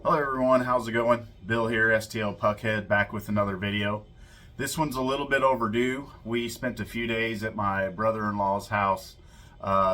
Hello everyone, how's it going? Bill here, STL Puckhead, back with another video. This one's a little bit overdue. We spent a few days at my brother-in-law's house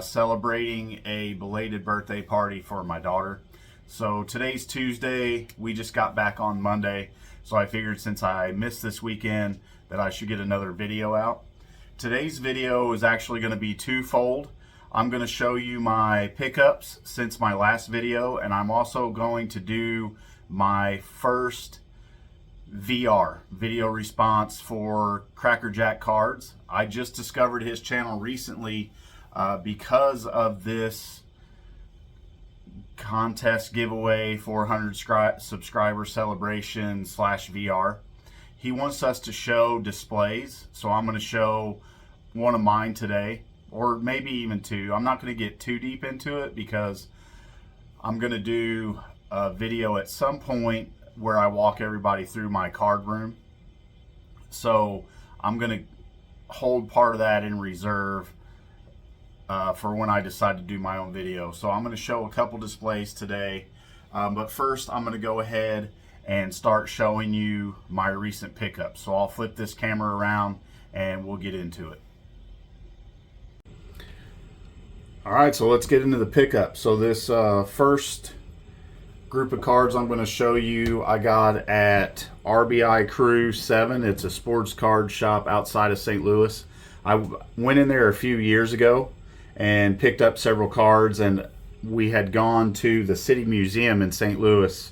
celebrating a belated birthday party for my daughter. So today's Tuesday, we just got back on Monday, so I figured since I missed this weekend that I should get another video out. Today's video is actually going to be twofold. I'm going to show you my pickups since my last video, and I'm also going to do my first VR, video response, for Cracker Jack cards. I just discovered his channel recently because of this contest giveaway, 400 subscriber celebration / VR. He wants us to show displays, so I'm going to show one of mine today, or maybe even two. I'm not going to get too deep into it because I'm going to do a video at some point where I walk everybody through my card room. So I'm going to hold part of that in reserve for when I decide to do my own video. So I'm going to show a couple displays today. But first I'm going to go ahead and start showing you my recent pickups. So I'll flip this camera around and we'll get into it. All right, so let's get into the pickup. So this first group of cards I'm going to show you, I got at RBI Crew 7. It's a sports card shop outside of St. Louis. I went in there a few years ago and picked up several cards, and we had gone to the City Museum in St. Louis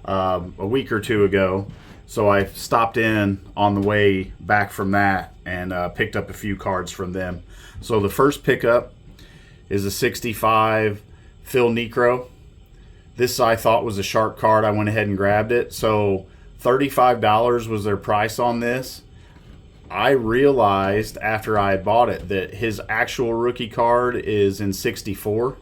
a week or two ago. So I stopped in on the way back from that and picked up a few cards from them. So the first pickup is a 65 Phil Niekro. This I thought was a sharp card. I went ahead and grabbed it. So $35 was their price on this. I realized after I had bought it that his actual rookie card is in 64.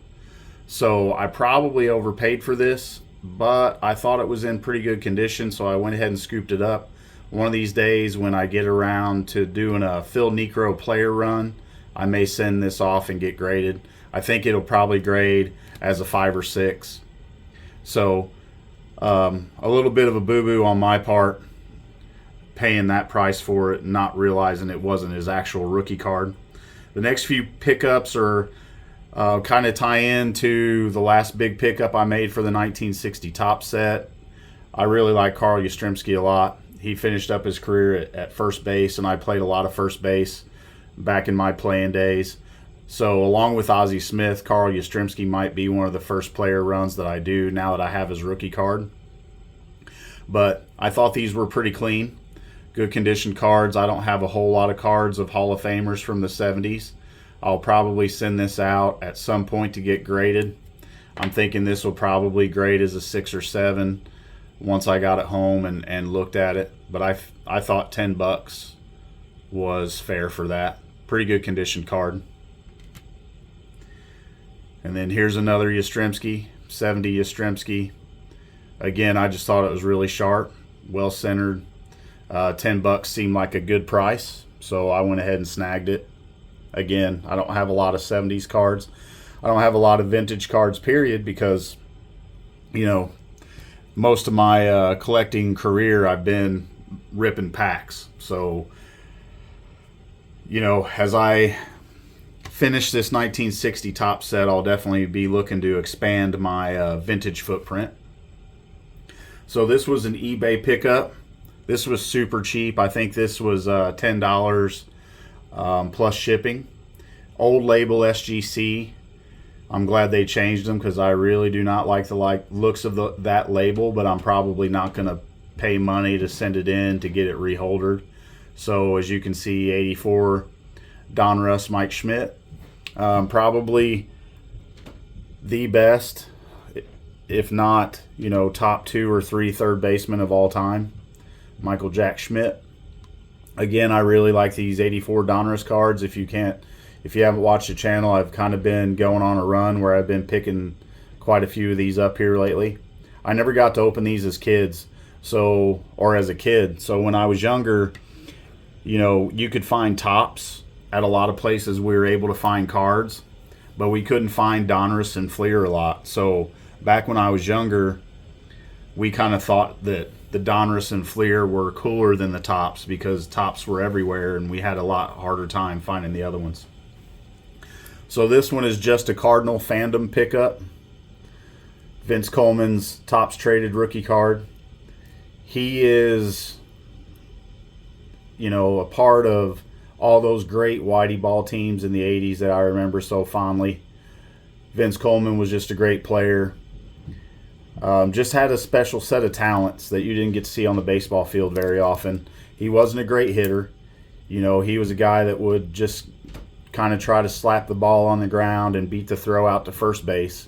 So I probably overpaid for this, but I thought it was in pretty good condition, so I went ahead and scooped it up. One of these days when I get around to doing a Phil Niekro player run, I may send this off and get graded. I think it'll probably grade as a 5 or 6. So a little bit of a boo-boo on my part, paying that price for it and not realizing it wasn't his actual rookie card. The next few pickups are kind of tie into the last big pickup I made for the 1960 top set. I really like Carl Yastrzemski a lot. He finished up his career at first base, and I played a lot of first base back in my playing days. So along with Ozzie Smith, Carl Yastrzemski might be one of the first player runs that I do now that I have his rookie card. But I thought these were pretty clean, good condition cards. I don't have a whole lot of cards of Hall of Famers from the 70s. I'll probably send this out at some point to get graded. I'm thinking this will probably grade as a 6 or 7 once I got it home and looked at it. But I thought $10 was fair for that. Pretty good condition card. And then here's another Yastrzemski, 70 Yastrzemski. Again, I just thought it was really sharp, well centered. $10 seemed like a good price, so I went ahead and snagged it. Again, I don't have a lot of 70s cards. I don't have a lot of vintage cards, period, because, you know, most of my collecting career I've been ripping packs. So, you know, as I finish this 1960 top set, I'll definitely be looking to expand my vintage footprint. So this was an eBay pickup. This was super cheap. I think this was $10 plus shipping. Old label SGC. I'm glad they changed them because I really do not like the looks of that label, but I'm probably not going to pay money to send it in to get it reholdered. So as you can see, 84 Donruss Mike Schmidt. Probably the best, if not, you know, top 2 or 3 third basemen of all time, Michael Jack Schmidt. Again, I really like these 84 Donruss cards. If you haven't watched the channel, I've kind of been going on a run where I've been picking quite a few of these up here lately. I never got to open these as kids, or as a kid. So when I was younger, you know, you could find tops at a lot of places. We were able to find cards, but we couldn't find Donruss and Fleer a lot. So back when I was younger, we kind of thought that the Donruss and Fleer were cooler than the Topps because Topps were everywhere and we had a lot harder time finding the other ones. So this one is just a Cardinal fandom pickup. Vince Coleman's Topps traded rookie card. He is, you know, a part of all those great Whitey ball teams in the 80s that I remember so fondly. Vince Coleman was just a great player. Just had a special set of talents that you didn't get to see on the baseball field very often. He wasn't a great hitter. You know, he was a guy that would just kind of try to slap the ball on the ground and beat the throw out to first base.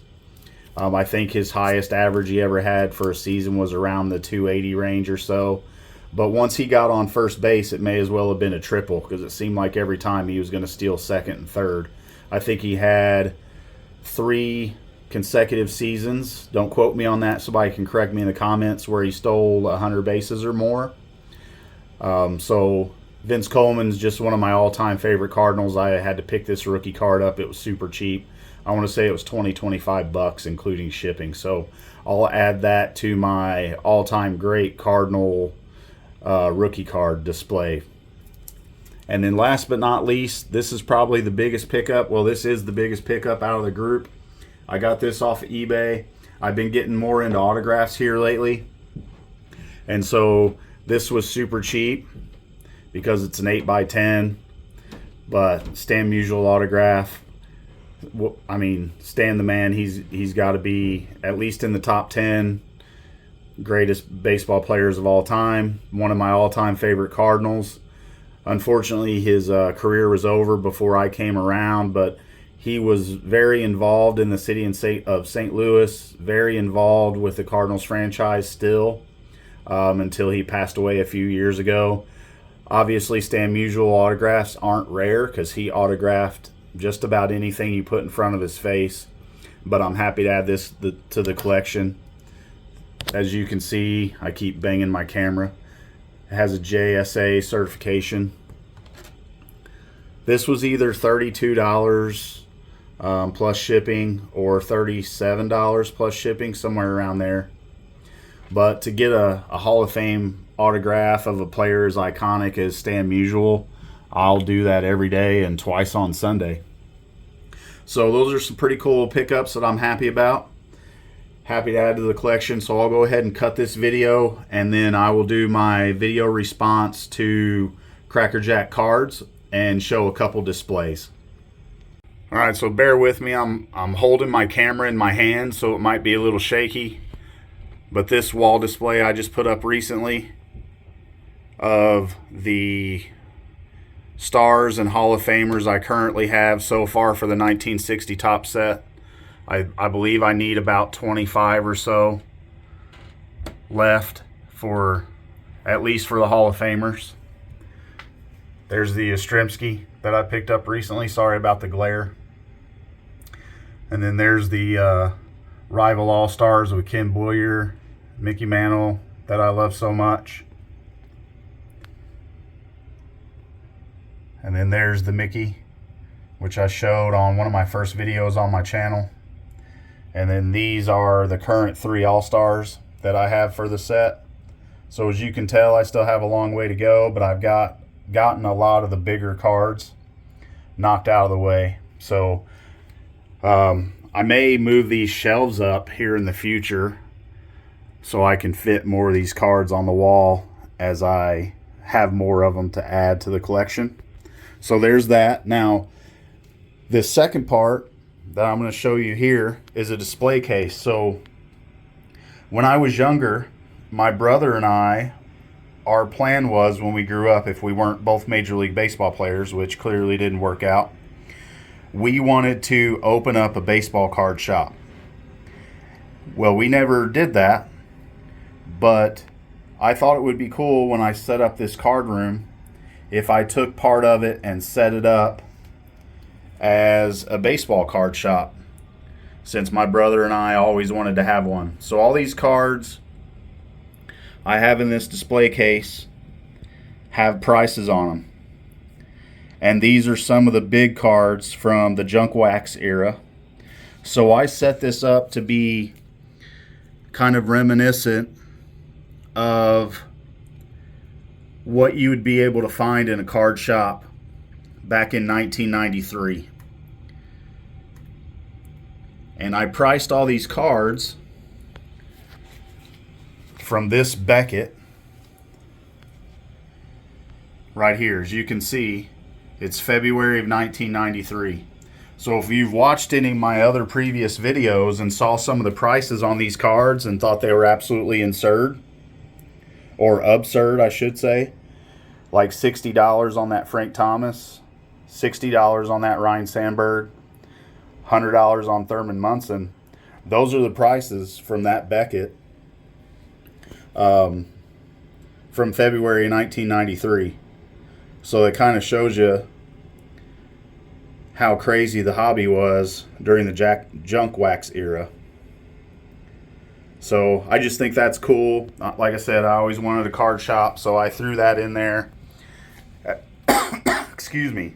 I think his highest average he ever had for a season was around the 280 range or so. But once he got on first base, it may as well have been a triple because it seemed like every time he was going to steal second and third. I think he had 3 consecutive seasons, don't quote me on that, somebody can correct me in the comments, where he stole 100 bases or more. So Vince Coleman's just one of my all-time favorite Cardinals. I had to pick this rookie card up. It was super cheap. I want to say it was $25 including shipping. So I'll add that to my all-time great Cardinal rookie card display. And then last but not least, this is probably the biggest pickup. Well, this is the biggest pickup out of the group. I got this off of eBay. I've been getting more into autographs here lately. And so this was super cheap because it's an 8x10. But Stan Musial autograph. I mean, Stan the man, he's got to be at least in the top 10 greatest baseball players of all time. One of my all-time favorite Cardinals. Unfortunately, his career was over before I came around, but he was very involved in the city of St. Louis, very involved with the Cardinals franchise still, until he passed away a few years ago. Obviously, Stan Musial autographs aren't rare because he autographed just about anything you put in front of his face, but I'm happy to add this to the collection. As you can see, I keep banging my camera. It has a JSA certification. This was either $32 plus shipping or $37 plus shipping, somewhere around there. But to get a Hall of Fame autograph of a player as iconic as Stan Musial, I'll do that every day and twice on Sunday. So those are some pretty cool pickups that I'm happy about. Happy to add to the collection. So I'll go ahead and cut this video, and then I will do my video response to Cracker Jack cards and show a couple displays. All right, so bear with me. I'm holding my camera in my hand, so it might be a little shaky. But this wall display I just put up recently of the stars and Hall of Famers I currently have so far for the 1960 Topps set. I believe I need about 25 or so left for, at least for the Hall of Famers. There's the Yastrzemski that I picked up recently. Sorry about the glare. And then there's the Rival All-Stars with Ken Boyer, Mickey Mantle, that I love so much. And then there's the Mickey, which I showed on one of my first videos on my channel. And then these are the current 3 All-Stars that I have for the set. So as you can tell, I still have a long way to go, but I've gotten a lot of the bigger cards knocked out of the way. So I may move these shelves up here in the future so I can fit more of these cards on the wall as I have more of them to add to the collection. So there's that. Now, this second part that I'm going to show you here is a display case. So when I was younger, my brother and I, our plan was when we grew up, if we weren't both Major League Baseball players, which clearly didn't work out, we wanted to open up a baseball card shop. Well, we never did that, but I thought it would be cool when I set up this card room if I took part of it and set it up as a baseball card shop, since my brother and I always wanted to have one. So all these cards I have in this display case have prices on them. And these are some of the big cards from the junk wax era. So I set this up to be kind of reminiscent of what you would be able to find in a card shop back in 1993. And I priced all these cards from this Beckett right here. As you can see, it's February of 1993. So if you've watched any of my other previous videos and saw some of the prices on these cards and thought they were absolutely absurd, I should say, like $60 on that Frank Thomas, $60 on that Ryne Sandberg, $100 on Thurman Munson. Those are the prices from that Beckett from February 1993. So it kind of shows you how crazy the hobby was during the junk wax era. So I just think that's cool. Like I said, I always wanted a card shop, so I threw that in there. Excuse me.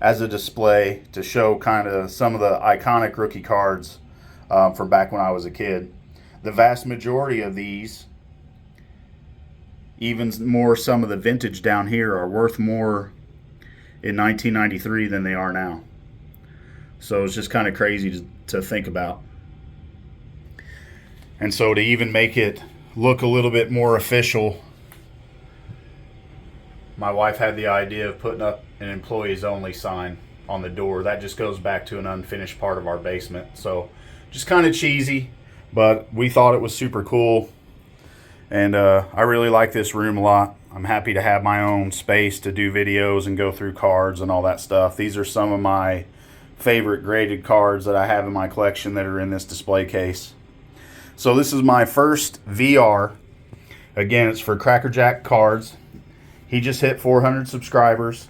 As a display to show kind of some of the iconic rookie cards from back when I was a kid. The vast majority of these, even more some of the vintage down here, are worth more in 1993 than they are now. So it's just kind of crazy to think about. And so to even make it look a little bit more official, my wife had the idea of putting up an employees only sign on the door. That just goes back to an unfinished part of our basement. So just kind of cheesy, but we thought it was super cool. And I really like this room a lot. I'm happy to have my own space to do videos and go through cards and all that stuff. These are some of my favorite graded cards that I have in my collection that are in this display case. So this is my first VR. Again, it's for Crackerjack Cards. He just hit 400 subscribers.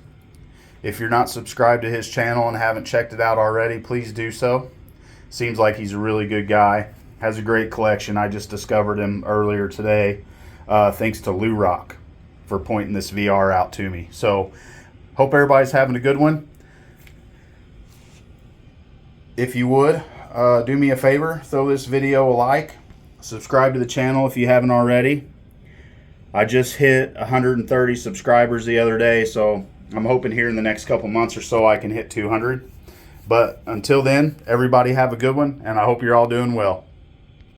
If you're not subscribed to his channel and haven't checked it out already, please do so. Seems like he's a really good guy. Has a great collection. I just discovered him earlier today, thanks to Lou Rock for pointing this VR out to me. So, hope everybody's having a good one. If you would, do me a favor, throw this video a like, subscribe to the channel if you haven't already. I just hit 130 subscribers the other day, so I'm hoping here in the next couple months or so I can hit 200. But until then, everybody have a good one, and I hope you're all doing well.